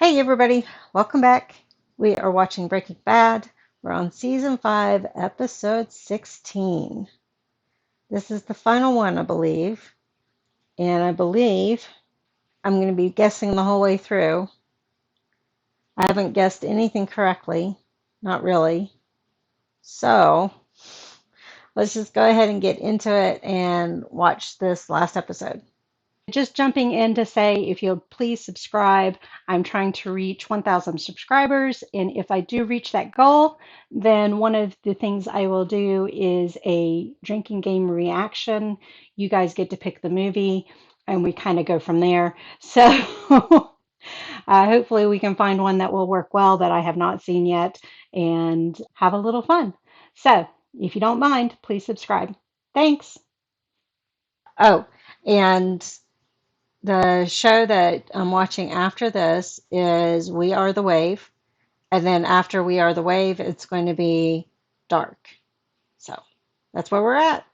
Hey everybody, welcome back. We are watching Breaking Bad. We're on season 5, episode 16. This is the final one, I believe. And I believe I'm going to be guessing the whole way through. I haven't guessed anything correctly. Not really. So let's just go ahead and get into it and watch this last episode. Just jumping in to say, if you'll please subscribe. I'm trying to reach 1,000 subscribers, and if I do reach that goal, then one of the things I will do is a drinking game reaction. You guys get to pick the movie, and we kind of go from there. So hopefully we can find one that will work well that I have not seen yet and have a little fun. So if you don't mind, please subscribe. Thanks. Oh, and the show that I'm watching after this is We Are the Wave. And then after We Are the Wave, it's going to be Dark. So that's where we're at.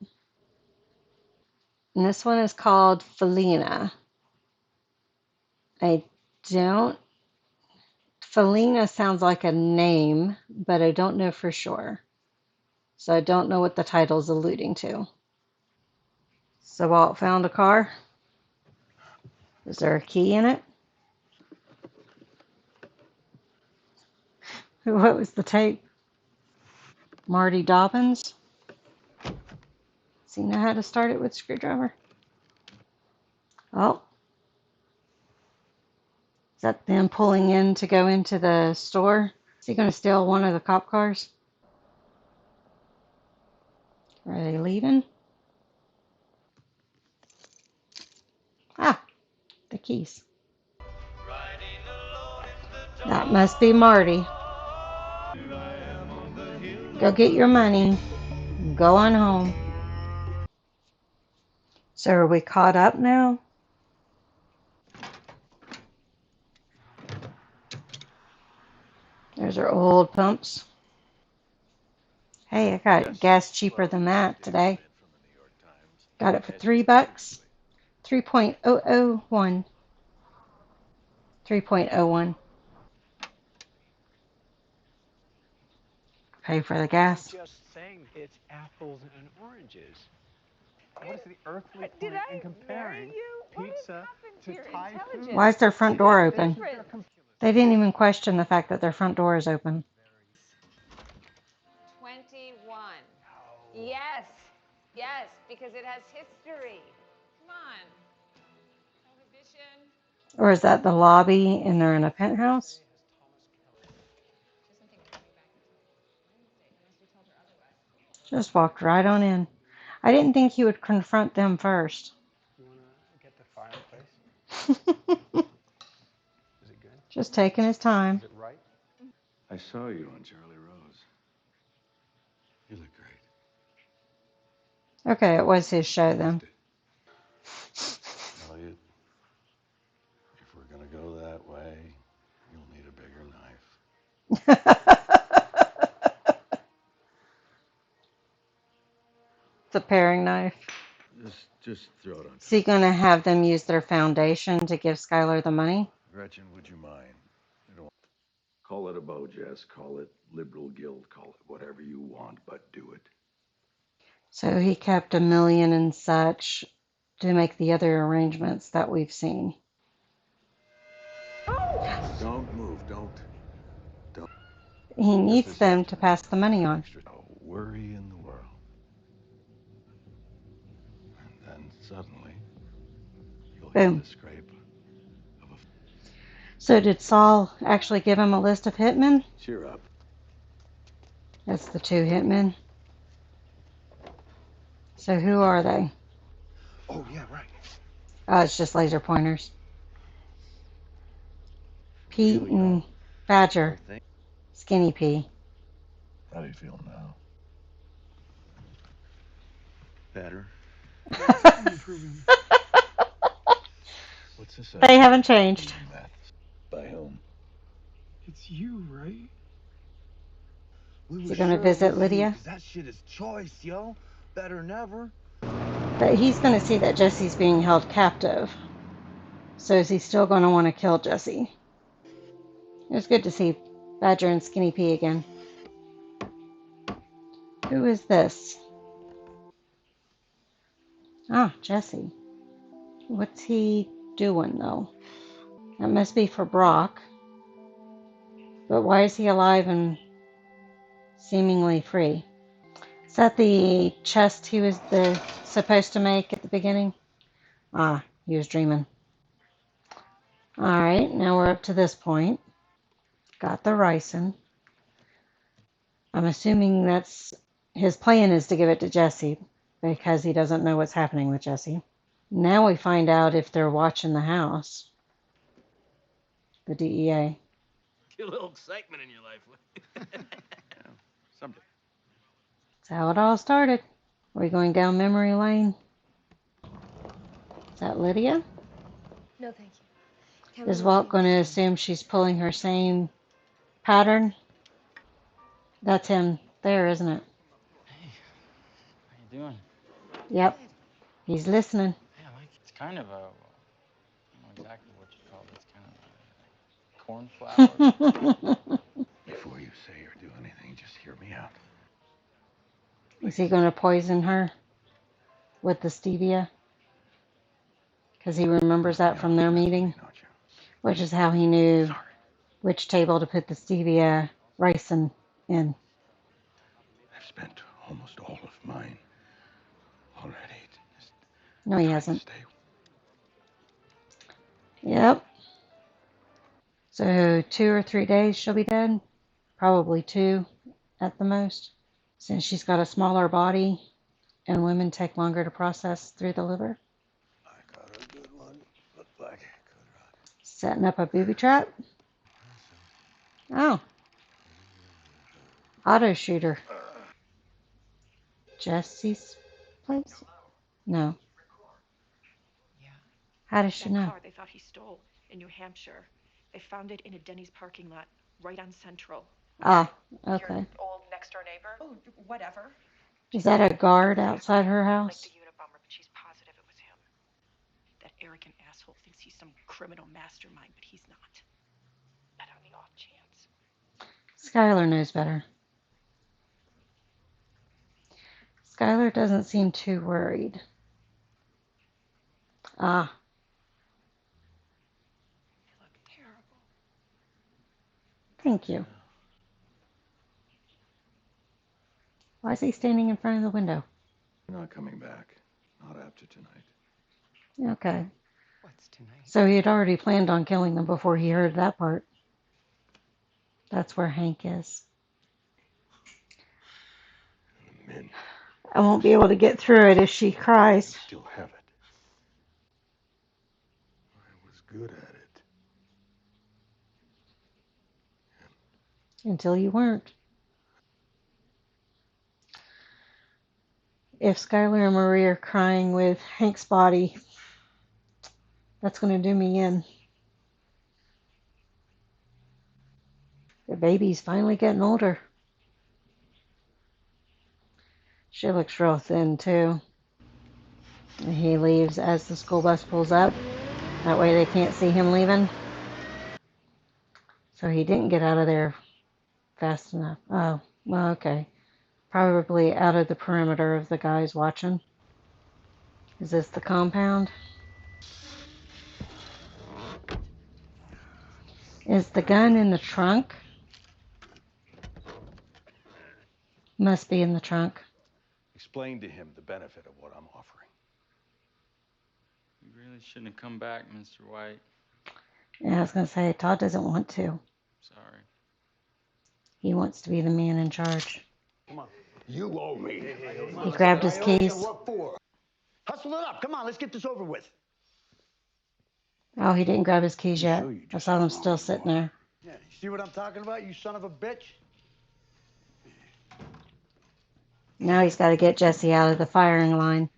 And this one is called Felina. I don't, Felina sounds like a name, but I don't know for sure. So I don't know what the title's alluding to. So Walt found a car. Is there a key in it? What was the tape? Marty Dobbins? Does he know how to start it with a screwdriver? Oh, is that them pulling in to go into the store? Is he going to steal one of the cop cars? Are they leaving? Ah, the keys. That must be Marty. Go get your money. Go on home. So are we caught up now? There's our old pumps. Hey, I got gas cheaper than that today. Got it for $3. 3.001. 3.01. Pay for the gas. Just saying it's apples and oranges. What is the earthly point in comparing pizza to Thai food? Why is their front door open? They didn't even question the fact that their front door is open. 21. Yes. Yes, because it has history. Come on. Prohibition. Or is that the lobby and they're in a penthouse? Just walked right on in. I didn't think he would confront them first. You want to get the fireplace? Is it good? Just taking his time. Is it right? I saw you on Charlie Rose. You look great. Okay, it was his show then. Elliot, if we're going to go that way, you'll need a bigger knife. It's a paring knife. Just throw it on. Is he going to have them use their foundation to give Skylar the money? Gretchen, would you mind? Call it a bow, Jess. Call it liberal guild. Call it whatever you want, but do it. So he kept $1 million and such to make the other arrangements that we've seen. Don't move. Don't. He needs them to pass the money on. No worry in the world. And then suddenly, you'll Boom. hear the scrape of a... So did Saul actually give him a list of hitmen? Cheer up. That's the 2 hitmen. So who are they? Oh, yeah, right. Oh, it's just laser pointers. Pete and Badger. Skinny P. How do you feel now? Better. What's this? They haven't changed. By whom? It's you, right? Is he going to visit Lydia? That shit is choice, yo. Better than ever. But he's going to see that Jesse's being held captive. So is he still going to want to kill Jesse? It was good to see Badger and Skinny P again. Who is this? Ah, Jesse. What's he doing, though? That must be for Brock. But why is he alive and seemingly free? Is that the chest he was supposed to make at the beginning? Ah, he was dreaming. Alright, now we're up to this point. Got the ricin. I'm assuming that's his plan is to give it to Jesse because he doesn't know what's happening with Jesse. Now we find out if they're watching the house. The DEA. Get a little excitement in your life. Yeah, someday. That's how it all started. Are we going down memory lane? Is that Lydia? No, thank you. Is Walt going to assume she's pulling her same pattern? That's him there, isn't it? Hey, how you doing? Yep. He's listening. Yeah, I like it. It's kind of a, well, I don't know exactly what you call it. It's kind of a cornflower. Before you say or do anything, just hear me out. Is he going to poison her with the stevia? Because he remembers that from their meeting, which is how he knew which table to put the stevia ricin in. I've spent almost all of mine already. No, he hasn't. Yep. So 2 or 3 days she'll be dead? Probably 2 at the most, since she's got a smaller body and women take longer to process through the liver. I got a good one. Looked like it could run. Setting up a booby trap? Oh. Auto shooter. Jesse's place? No. Yeah. How does she That know? car they thought he stole in New Hampshire. They found it in a Denny's parking lot right on Central. Ah, okay. Your old next door neighbor? Oh, whatever. Is that a guard outside her Like house? the Unabomber, but she's positive it was him. That arrogant asshole thinks he's some criminal mastermind, but he's not. But on the off chance. Skylar knows better. Skylar doesn't seem too worried. Ah. You look terrible. Thank you. Why is he standing in front of the window? You're not coming back. Not after tonight. Okay. What's tonight? So he had already planned on killing them before he heard that part. That's where Hank is. Men. I won't be able to get through it if she cries. I still have it. I was good at it. Until you weren't. If Skylar and Marie are crying with Hank's body, that's going to do me in. The baby's finally getting older. She looks real thin, too. And he leaves as the school bus pulls up. That way they can't see him leaving. So he didn't get out of there fast enough. Oh, well, okay. Probably out of the perimeter of the guys watching. Is this the compound? Is the gun in the trunk? Must be in the trunk. Explain to him the benefit of what I'm offering. You really shouldn't have come back, Mr. White. Yeah, I was going to say, Todd doesn't want to. Sorry. He wants to be the man in charge. Come on. You owe me. He grabbed his keys. What for? Hustle it up. Come on, let's get this over with. Oh, he didn't grab his keys yet. I saw him still sitting there. Yeah, you see what I'm talking about, you son of a bitch? Now he's got to get Jesse out of the firing line.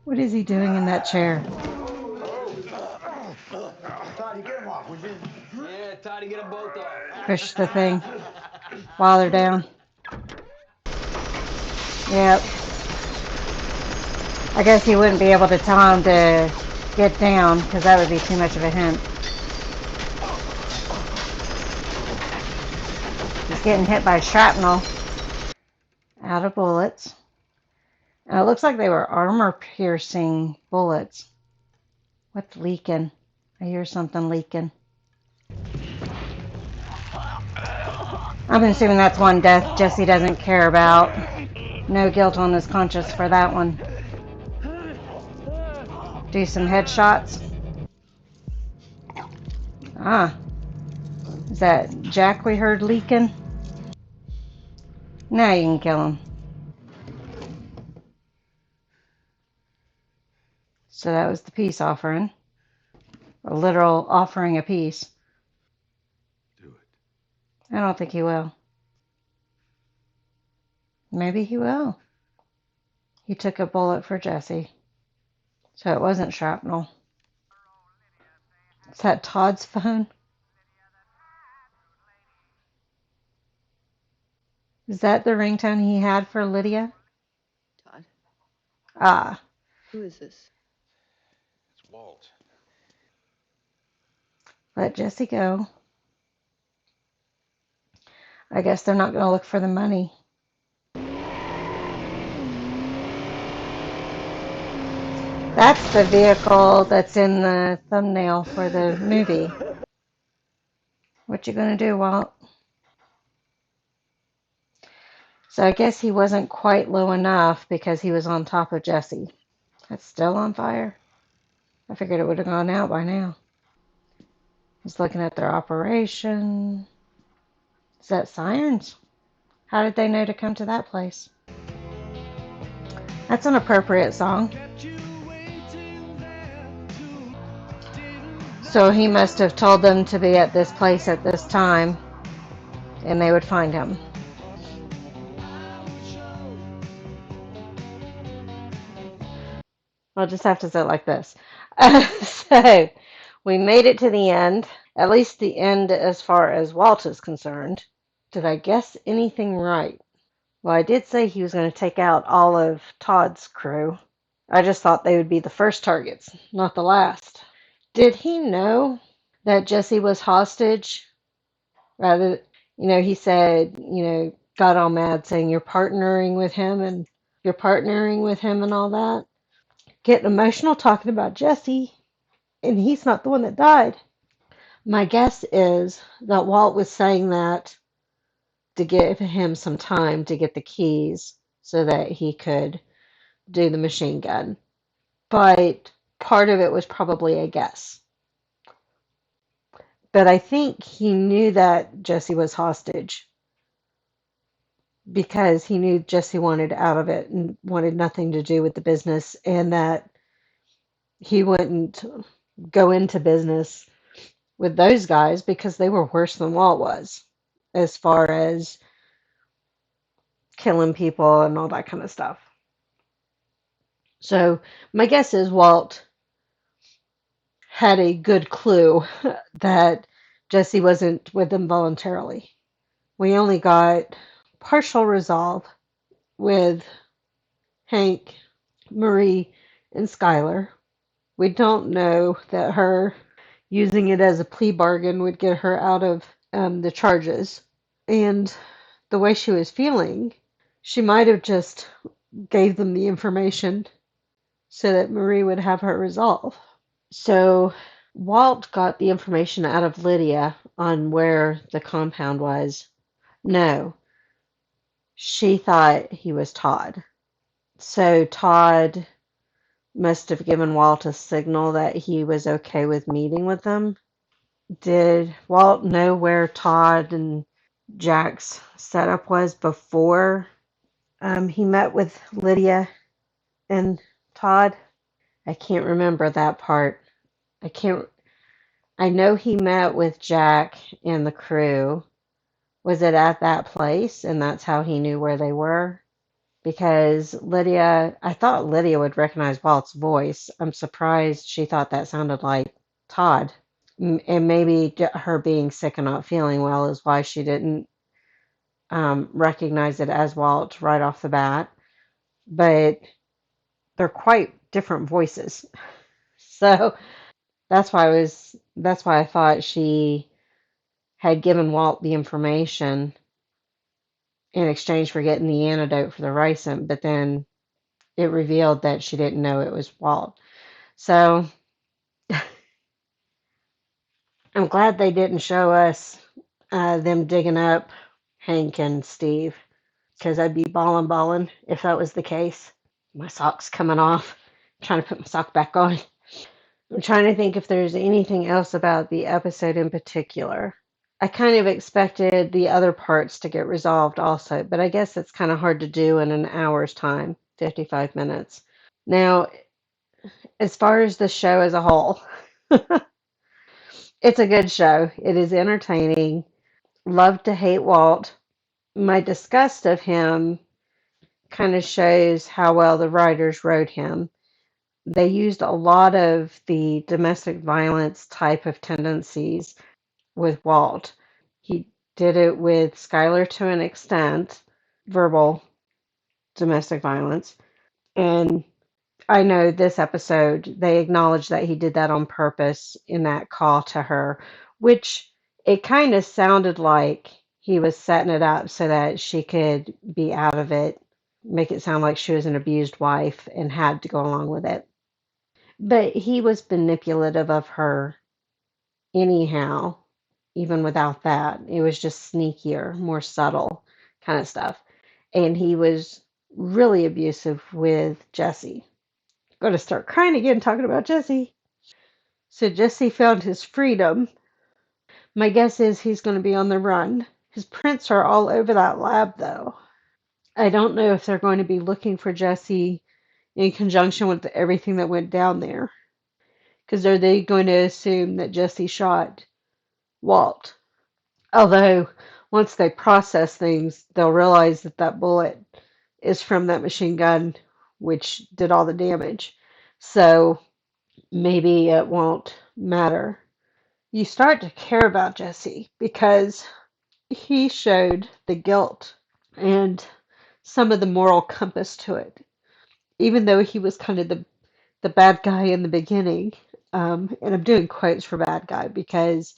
What is he doing in that chair? Toddy, get him off, would you? Yeah, Toddy, get them both off. Push the thing while they're down. Yep. I guess he wouldn't be able to tell him to get down because that would be too much of a hint. He's getting hit by shrapnel. Out of bullets. And it looks like they were armor-piercing bullets. What's leaking? I hear something leaking. I'm assuming that's one death Jesse doesn't care about. No guilt on his conscience for that one. Do some headshots. Ah, is that Jack we heard leaking? Now you can kill him. So that was the peace offering. A literal offering of peace. Do it. I don't think he will. Maybe he will. He took a bullet for Jesse. So it wasn't shrapnel. Is that Todd's phone? Is that the ringtone he had for Lydia? Todd, Ah, who is this? It's Walt. let Jesse go. I guess they're not going to look for the money. That's the vehicle that's in the thumbnail for the movie. What you going to do, Walt? So I guess he wasn't quite low enough because he was on top of Jesse. That's still on fire? I figured it would have gone out by now. He's looking at their operation. Is that sirens? How did they know to come to that place? That's an appropriate song. So he must have told them to be at this place at this time, and they would find him. I'll just have to say it like this. So we made it to the end, at least the end as far as Walt is concerned. Did I guess anything right? Well, I did say he was going to take out all of Todd's crew. I just thought they would be the first targets, not the last. Did he know that Jesse was hostage? Rather, he said, got all mad saying you're partnering with him and all that. Getting emotional talking about Jesse, and he's not the one that died. My guess is that Walt was saying that to give him some time to get the keys so that he could do the machine gun. But part of it was probably a guess. But I think he knew that Jesse was hostage because he knew Jesse wanted out of it and wanted nothing to do with the business, and that he wouldn't go into business with those guys because they were worse than Walt was as far as killing people and all that kind of stuff. So my guess is Walt had a good clue that Jesse wasn't with them voluntarily. We only got partial resolve with Hank, Marie, and Skylar. We don't know that her using it as a plea bargain would get her out of the charges. And the way she was feeling, she might have just gave them the information so that Marie would have her resolve. So Walt got the information out of Lydia on where the compound was. No, she thought he was Todd. So Todd must have given Walt a signal that he was okay with meeting with them. Did Walt know where Todd and Jack's setup was before he met with Lydia and Todd? I can't remember that part. I can't. I know he met with Jack and the crew. Was it at that place and that's how he knew where they were? Because I thought Lydia would recognize Walt's voice. I'm surprised she thought that sounded like Todd. And maybe her being sick and not feeling well is why she didn't recognize it as Walt right off the bat. But they're quite different voices. So that's why I thought she had given Walt the information in exchange for getting the antidote for the ricin, but then it revealed that she didn't know it was Walt. So I'm glad they didn't show us them digging up Hank and Steve, because I'd be bawling if that was the case. My sock's coming off. I'm trying to put my sock back on. I'm trying to think if there's anything else about the episode in particular. I kind of expected the other parts to get resolved also, but I guess it's kind of hard to do in an hour's time, 55 minutes. Now, as far as the show as a whole, it's a good show. It is entertaining. Love to hate Walt. My disgust of him kind of shows how well the writers wrote him. They used a lot of the domestic violence type of tendencies with Walt. He did it with Skylar to an extent, verbal domestic violence. And I know this episode, they acknowledged that he did that on purpose in that call to her, which it kind of sounded like he was setting it up so that she could be out of it, make it sound like she was an abused wife and had to go along with it. But he was manipulative of her anyhow, even without that. It was just sneakier, more subtle kind of stuff. And he was really abusive with Jesse. Going to start crying again talking about Jesse. So Jesse found his freedom. My guess is he's going to be on the run. His prints are all over that lab, though. I don't know if they're going to be looking for Jesse in conjunction with everything that went down there. Because are they going to assume that Jesse shot Walt? Although, once they process things, they'll realize that that bullet is from that machine gun, which did all the damage. So maybe it won't matter. You start to care about Jesse because he showed the guilt and some of the moral compass to it. Even though he was kind of the bad guy in the beginning, and I'm doing quotes for bad guy because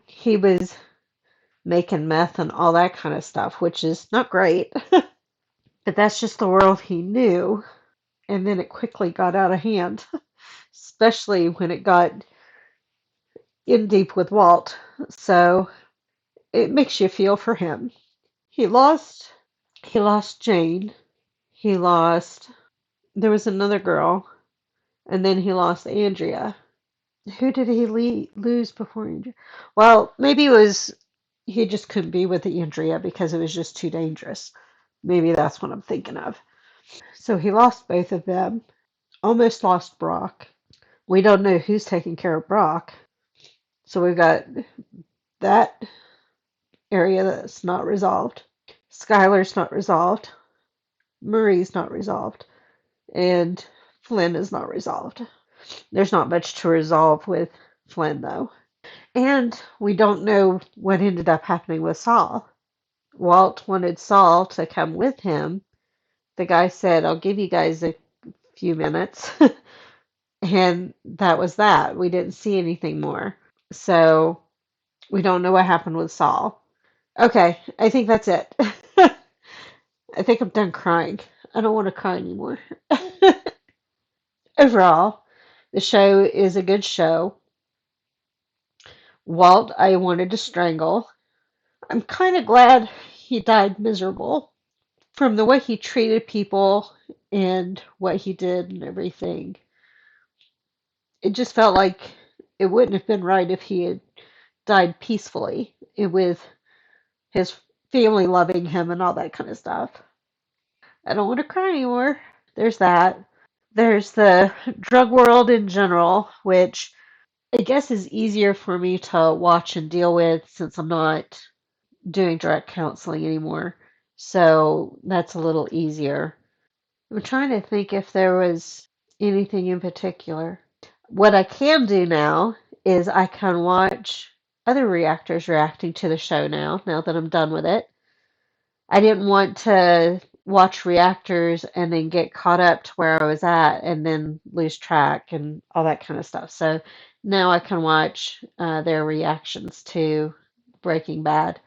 he was making meth and all that kind of stuff, which is not great. But that's just the world he knew. And then it quickly got out of hand, especially when it got in deep with Walt. So it makes you feel for him. He lost he lost Jane. He lost there was another girl, and then he lost Andrea. Who did he lose before Andrea? Well, maybe it was he just couldn't be with Andrea because it was just too dangerous. Maybe that's what I'm thinking of. So he lost both of them. Almost lost Brock. We don't know who's taking care of Brock. So we've got that area that's not resolved. Skylar's not resolved. Marie's not resolved. And Flynn is not resolved. There's not much to resolve with Flynn, though. And we don't know what ended up happening with Saul. Walt wanted Saul to come with him. The guy said, I'll give you guys a few minutes. And that was that. We didn't see anything more. So we don't know what happened with Saul. Okay, I think that's it. I think I'm done crying. I don't want to cry anymore. Overall, the show is a good show. Walt, I wanted to strangle. I'm kind of glad he died miserable. From the way he treated people and what he did and everything, it just felt like it wouldn't have been right if he had died peacefully with his family loving him and all that kind of stuff. I don't want to cry anymore. There's that. There's the drug world in general, which I guess is easier for me to watch and deal with since I'm not doing direct counseling anymore. So that's a little easier. I'm trying to think if there was anything in particular. What I can do now is I can watch other reactors reacting to the show now that I'm done with it. I didn't want to watch reactors and then get caught up to where I was at and then lose track and all that kind of stuff. So now I can watch their reactions to Breaking Bad.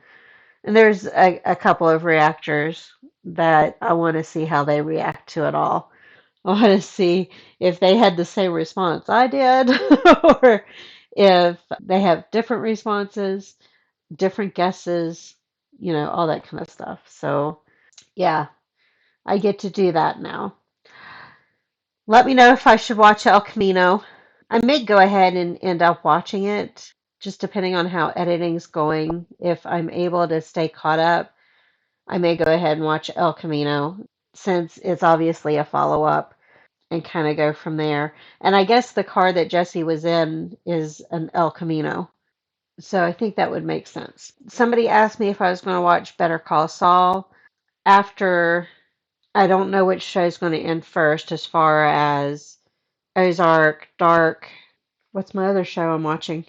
And there's a couple of reactors that I want to see how they react to it all. I want to see if they had the same response I did, or if they have different responses, different guesses, all that kind of stuff. So, yeah, I get to do that now. Let me know if I should watch El Camino. I may go ahead and end up watching it, just depending on how editing's going. If I'm able to stay caught up, I may go ahead and watch El Camino, since it's obviously a follow-up, and kind of go from there. And I guess the car that Jesse was in is an El Camino. So I think that would make sense. Somebody asked me if I was going to watch Better Call Saul after. I don't know which show's going to end first, as far as Ozark, Dark. What's my other show I'm watching?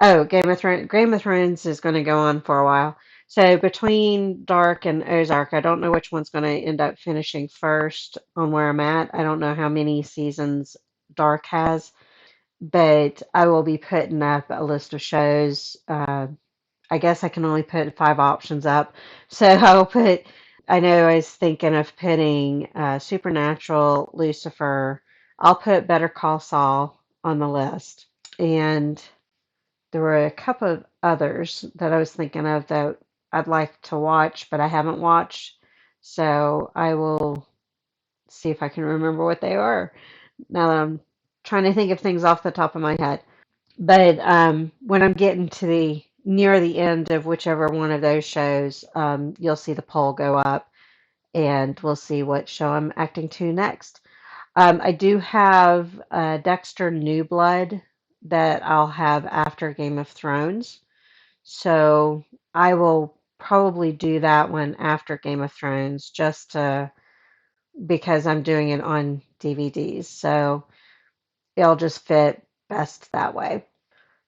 Oh, Game of Thrones. Game of Thrones is going to go on for a while. So between Dark and Ozark, I don't know which one's going to end up finishing first on where I'm at. I don't know how many seasons Dark has, but I will be putting up a list of shows. I guess I can only put 5 options up. So I'll put, I know I was thinking of putting Supernatural, Lucifer. I'll put Better Call Saul on the list. And there were a couple of others that I was thinking of that I'd like to watch, but I haven't watched. So I will see if I can remember what they are. Now that I'm trying to think of things off the top of my head. But when I'm getting to the near the end of whichever one of those shows, you'll see the poll go up, and we'll see what show I'm acting to next. I do have Dexter New Blood that I'll have after Game of Thrones, so I will probably do that one after Game of Thrones, just because I'm doing it on DVDs, so it'll just fit best that way.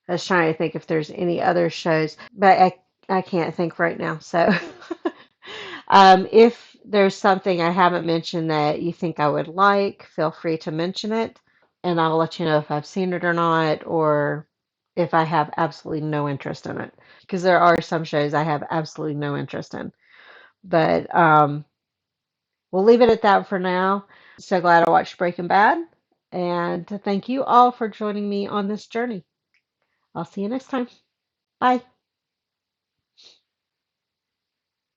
I was trying to think if there's any other shows, but I can't think right now. So, if there's something I haven't mentioned that you think I would like, feel free to mention it, and I'll let you know if I've seen it or not, or if I have absolutely no interest in it. Because there are some shows I have absolutely no interest in. But we'll leave it at that for now. So glad I watched Breaking Bad, and thank you all for joining me on this journey. I'll see you next time. Bye.